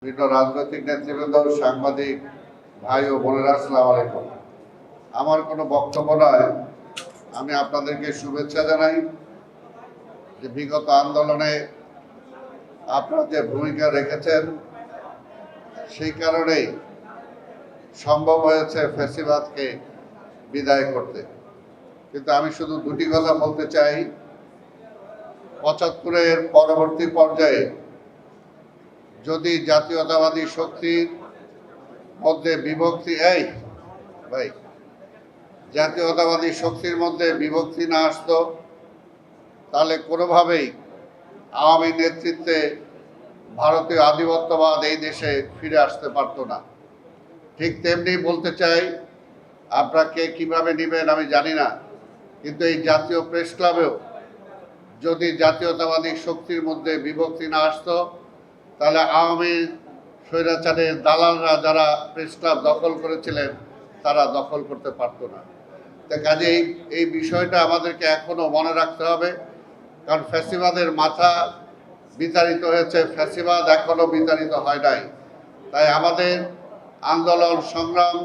বিভিন্ন রাজনৈতিক নেতৃবৃন্দ, সাংবাদিক ভাই ও বোনেরা, আসসালামু আলাইকুম। আমার কোনো বক্তব্য নয়, আমি আপনাদেরকে শুভেচ্ছা জানাই যে বিগত আন্দোলনে আপনারা যে ভূমিকা রেখেছেন সেই কারণেই সম্ভব হয়েছে ফ্যাসিবাদকে বিদায় করতে। কিন্তু আমি শুধু দুটি কথা বলতে চাই। ৭৫-এর পরবর্তী পর্যায়ে যদি জাতীয়তাবাদী শক্তির মধ্যে জাতীয়তাবাদী শক্তির মধ্যে বিভক্তি না আসতো, তাহলে কোনোভাবেই আওয়ামী নেতৃত্বে ভারতীয় আধিপত্যবাদ এই দেশে ফিরে আসতে পারতো না। ঠিক তেমনি বলতে চাই, আপনাকে কিভাবে নেবেন আমি জানি না, কিন্তু এই জাতীয় প্রেস ক্লাবেও যদি জাতীয়তাবাদী শক্তির মধ্যে বিভক্তি না আসতো, তাহলে আওয়ামী স্বৈরাচারের দালালরা যারা প্রেস ক্লাব দখল করেছিলেন তারা দখল করতে পারতো না। তো কাজেই এই বিষয়টা আমাদেরকে এখনো মনে রাখতে হবে, কারণ ফ্যাসিবাদের মাথা বিতাড়িত হয়েছে, ফ্যাসিবাদ এখনো বিতাড়িত হয় নাই। তাই আমাদের আন্দোলন সংগ্রাম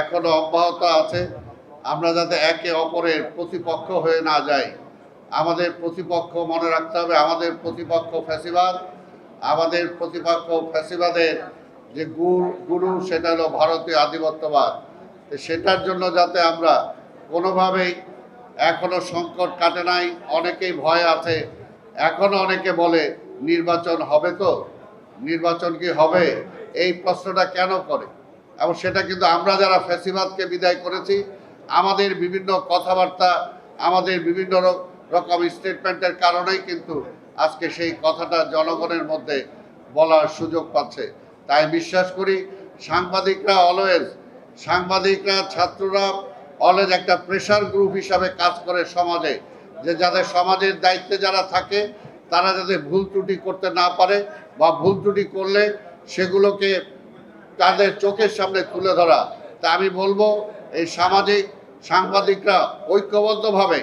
এখনো অব্যাহত আছে। আমরা যাতে একে অপরের প্রতিপক্ষ হয়ে না যাই। আমাদের প্রতিপক্ষ মনে রাখতে হবে, আমাদের প্রতিপক্ষ ফ্যাসিবাদ। আমাদের প্রতিপক্ষ ফ্যাসিবাদের যে গুরু সেটা হলো ভারতীয় আধিপত্যবাদ। সেটার জন্য যাতে আমরা কোনোভাবেই, এখনো সংকট কাটে নাই, অনেকেই ভয় আছে। এখনো অনেকে বলে নির্বাচন হবে, তো নির্বাচন কি হবে, এই প্রশ্নটা কেন করে? এবং সেটা কিন্তু আমরা যারা ফ্যাসিবাদকে বিদায় করেছি, আমাদের বিভিন্ন কথাবার্তা, আমাদের বিভিন্ন রকম স্টেটমেন্টের কারণেই কিন্তু আজকে সেই কথাটা জনগণের মধ্যে বলার সুযোগ পাচ্ছে। তাই বিশ্বাস করি সাংবাদিকরা ছাত্ররা অলওয়েজ একটা প্রেশার গ্রুপ হিসাবে কাজ করে সমাজে, যে যাদের সমাজের দায়িত্বে যারা থাকে তারা যাতে ভুল ত্রুটি করতে না পারে, বা ভুল ত্রুটি করলে সেগুলোকে তাদের চোখের সামনে তুলে ধরা। তা আমি বলবো, এই সাংবাদিকরা ঐক্যবদ্ধভাবে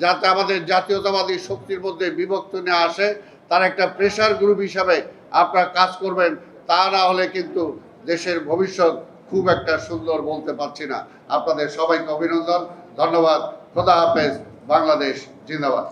যাতে আমাদের জাতীয়তাবাদী শক্তির মধ্যে বিভক্তি না আসে, তার একটা প্রেশার গ্রুপ হিসাবে আপনারা কাজ করবেন। তা না হলে কিন্তু দেশের ভবিষ্যৎ খুব একটা সুন্দর বলতে পারছি না। আপনাদের সবাইকে অভিনন্দন, ধন্যবাদ। খোদা হাফেজ। বাংলাদেশ জিন্দাবাদ।